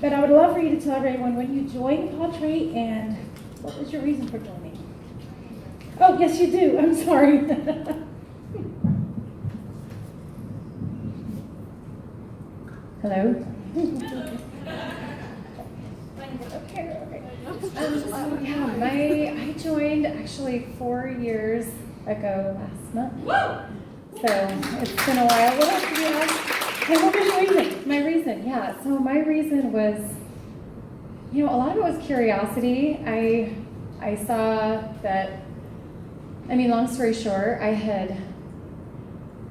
But I would love for you to tell everyone when you joined Pawtree and what was your reason for joining? Oh, yes, you do. I'm sorry. Hello? I joined actually 4 years ago last month. So it's been a while. Hey, what was your reason? My reason, yeah. So my reason was, a lot of it was curiosity. I saw that, long story short, I'm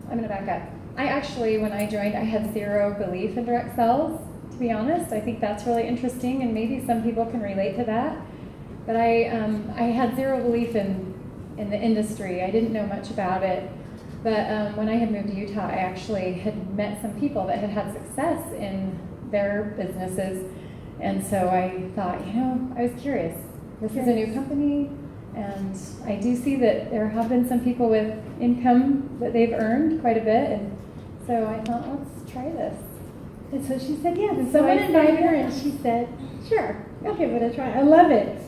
going to back up. I actually, when I joined, I had zero belief in direct sales, to be honest. I think that's really interesting, and maybe some people can relate to that. But I had zero belief in the industry. I didn't know much about it. But when I had moved to Utah, I actually had met some people that had had success in their businesses. And so I thought, I was curious. This is a new company, and I do see that there have been some people with income that they've earned quite a bit. And so I thought, let's try this. And so she said, yes. And So someone I invited her, said, and she said, sure, I'll give it a try. I love it.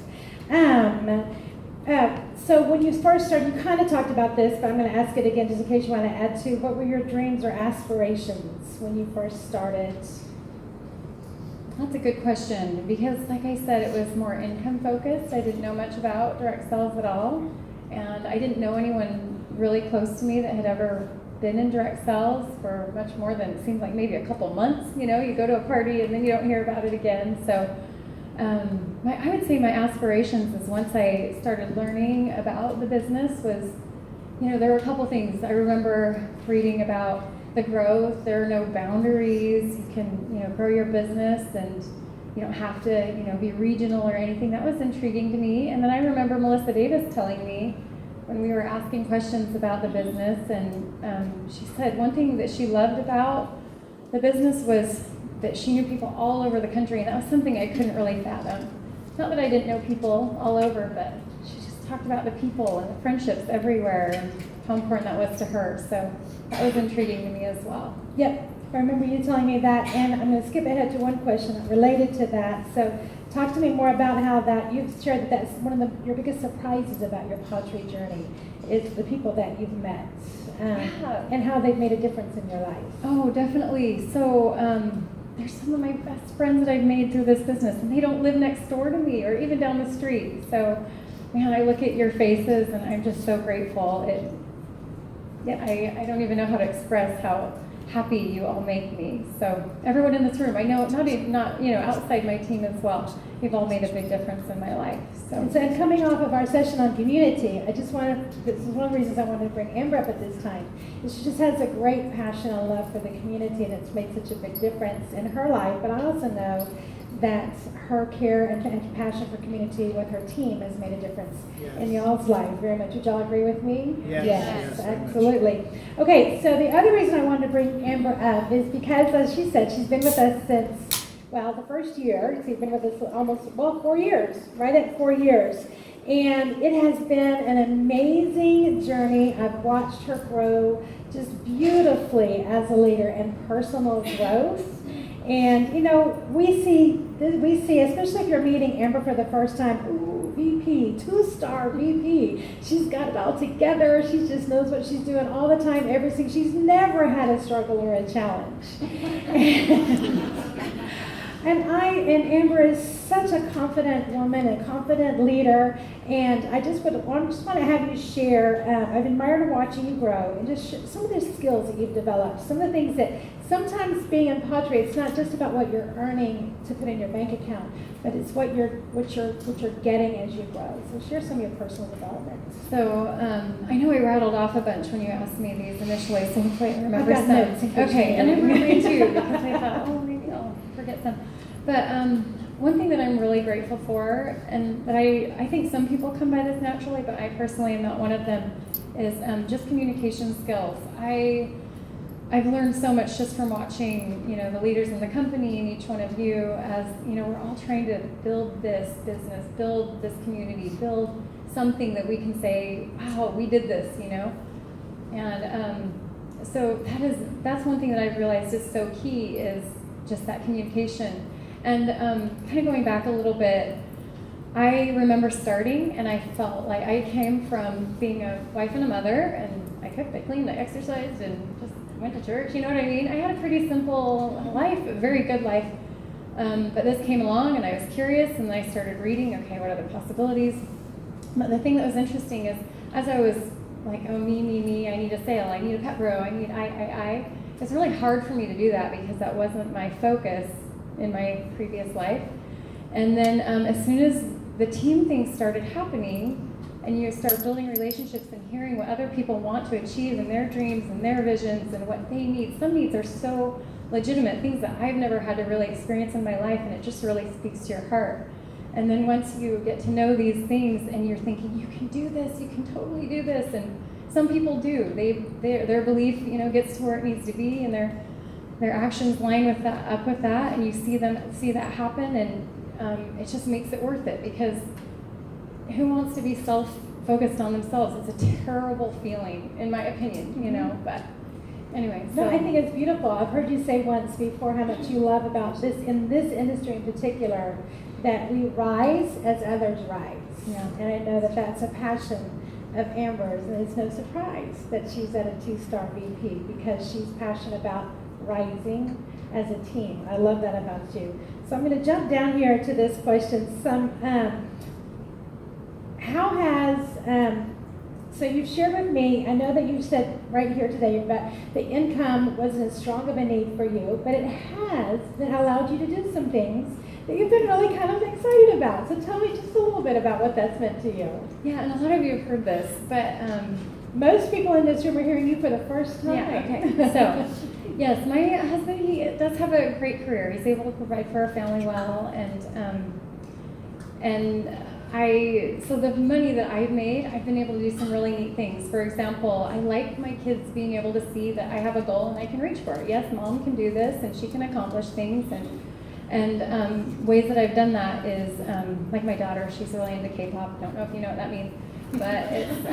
So when you first started, you kind of talked about this, but I'm going to ask it again just in case you want to add to. What were your dreams or aspirations when you first started? That's a good question, because like I said, it was more income focused. I didn't know much about direct sales at all, and I didn't know anyone really close to me that had ever been in direct sales for much more than, it seems like maybe a couple months. You go to a party and then you don't hear about it again. So I would say my aspirations is, once I started learning about the business, was, there were a couple things. I remember reading about the growth. There are no boundaries. You can, grow your business, and you don't have to, be regional or anything. That was intriguing to me. And then I remember Melissa Davis telling me when we were asking questions about the business, and she said one thing that she loved about the business was that she knew people all over the country, and that was something I couldn't really fathom. Not that I didn't know people all over, but she just talked about the people and the friendships everywhere and how important that was to her. So that was intriguing to me as well. Yep, I remember you telling me that, and I'm going to skip ahead to one question related to that. So talk to me more about how that you've shared that that's one of your biggest surprises about your Pawtree journey is the people that you've met and how they've made a difference in your life. Oh, definitely. So there's some of my best friends that I've made through this business, and they don't live next door to me or even down the street. So, I look at your faces, and I'm just so grateful. I don't even know how to express how happy you all make me. So everyone in this room, I know, not outside my team as well, you've all made a big difference in my life. And so coming off of our session on community, this is one of the reasons I wanted to bring Amber up at this time, is she just has a great passion and love for the community, and it's made such a big difference in her life. But I also know that her care and passion for community with her team has made a difference in y'all's life very much. Would y'all agree with me? Yes, absolutely. Okay, so the other reason I wanted to bring Amber up is because, as she said, she's been with us since, the first year. She's been with us almost, 4 years, right at 4 years. And it has been an amazing journey. I've watched her grow just beautifully as a leader in personal growth. And, we see, especially if you're meeting Amber for the first time, VP, 2-star VP. She's got it all together. She just knows what she's doing all the time, everything. She's never had a struggle or a challenge. And Amber is such a confident woman, a confident leader, and I just want to have you share. I've admired watching you grow, and just some of the skills that you've developed. Some of the things that sometimes being in Pawtree, it's not just about what you're earning to put in your bank account, but it's what you're getting as you grow. So share some of your personal development. So I know I rattled off a bunch when you asked me these initially, so hopefully I remember I've got notes in case Okay, you and I need remember them. too, because I thought, maybe I'll forget some. But one thing that I'm really grateful for, and that I think some people come by this naturally, but I personally am not one of them, is just communication skills. I've learned so much just from watching, the leaders in the company and each one of you, as, we're all trying to build this business, build this community, build something that we can say, wow, we did this, And so that's one thing that I've realized is so key, is just that communication. And kind of going back a little bit, I remember starting, and I felt like I came from being a wife and a mother, and I cooked, I cleaned, I exercised, and just went to church, you know what I mean? I had a pretty simple life, a very good life. But this came along, and I was curious, and I started reading, okay, what are the possibilities? But the thing that was interesting is, as I was like, oh, me, I need a sale, I need a pet bro, I need I. It's really hard for me to do that because that wasn't my focus in my previous life. And then as soon as the team thing started happening, and you start building relationships and hearing what other people want to achieve and their dreams and their visions and what they need. Some needs are so legitimate, things that I've never had to really experience in my life, and it just really speaks to your heart. And then once you get to know these things and you're thinking, you can do this, you can totally do this, and some people do. Their belief, gets to where it needs to be, and their actions line with that, up with that, and you see that happen, and it just makes it worth it, because who wants to be self-focused on themselves? It's a terrible feeling, in my opinion, but anyway. No, I think it's beautiful. I've heard you say once before how much you love about this, in this industry in particular, that we rise as others rise. Yeah. And I know that that's a passion of Amber's, and it's no surprise that she's at a 2-star VP, because she's passionate about rising as a team. I love that about you. So I'm going to jump down here to this question. So you've shared with me, I know that you said right here today that the income wasn't as strong of a need for you, but it allowed you to do some things that you've been really kind of excited about. So tell me just a little bit about what that's meant to you. Yeah, and a lot of you have heard this, but most people in this room are hearing you for the first time. Yeah, okay. So, yes, my husband, he does have a great career. He's able to provide for our family well, so the money that I've made, I've been able to do some really neat things. For example, I like my kids being able to see that I have a goal and I can reach for it. Yes, mom can do this, and she can accomplish things, and ways that I've done that is, like my daughter, she's really into K-pop. Don't know if you know what that means, but it's,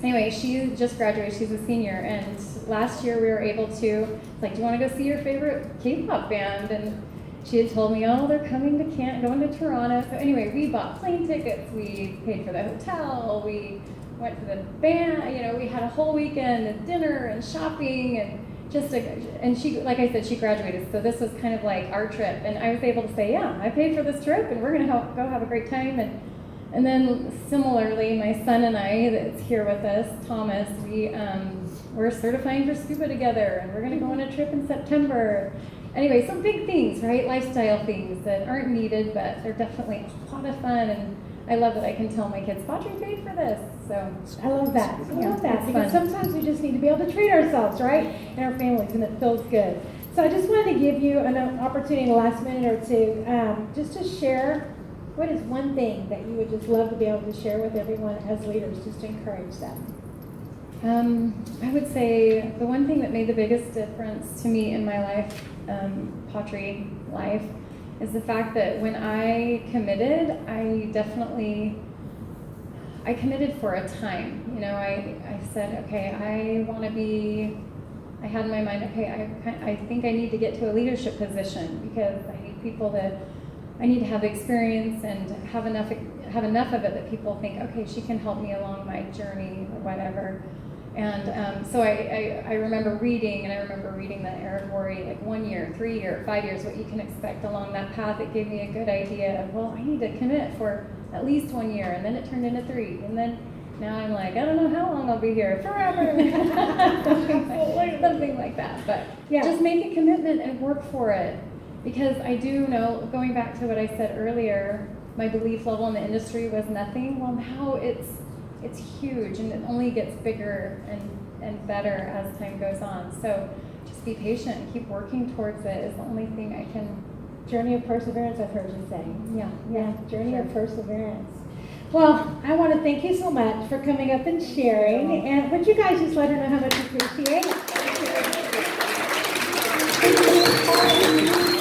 anyway, she just graduated, she's a senior, and last year we were able to, do you want to go see your favorite K-pop band? And she had told me, oh, they're coming to going to Toronto. So anyway, we bought plane tickets, we paid for the hotel, we went to the band, we had a whole weekend and dinner and shopping, and she, like I said, she graduated, so this was kind of like our trip, and I was able to say, yeah, I paid for this trip, and we're going to go have a great time. And then similarly, my son and I, that's here with us, Thomas, we're certifying for scuba together, and we're going to go on a trip in September. Anyway, some big things, right? Lifestyle things that aren't needed, but they're definitely a lot of fun, and I love that I can tell my kids, Patrick paid for this. So I love that. I love that, because fun. sometimes we just need to be able to treat ourselves, right? And our families, and it feels good. So I just wanted to give you an opportunity in the last minute or two just to share what is one thing that you would just love to be able to share with everyone as leaders, just to encourage them. I would say the one thing that made the biggest difference to me in my life, pottery life, is the fact that when I committed, I committed for a time. I said, okay, I had in my mind, okay, I think I need to get to a leadership position, because I need to have experience and have enough of it that people think, okay, she can help me along my journey or whatever. And so I remember reading the Aaron Worry, 1 year, 3 year, 5 years, what you can expect along that path. It gave me a good idea of, well, I need to commit for at least 1 year, and then it turned into 3, and then now I'm like, I don't know how long I'll be here, forever, something like that. But yeah, just make a commitment and work for it, because I do know, going back to what I said earlier, my belief level in the industry was nothing. Well, now it's huge, and it only gets bigger and better as time goes on. So just be patient and keep working towards it is the only thing I can. Journey of perseverance, I've heard you say. Yeah, journey of perseverance. Well, I want to thank you so much for coming up and sharing. And would you guys just let her know how much you appreciate it?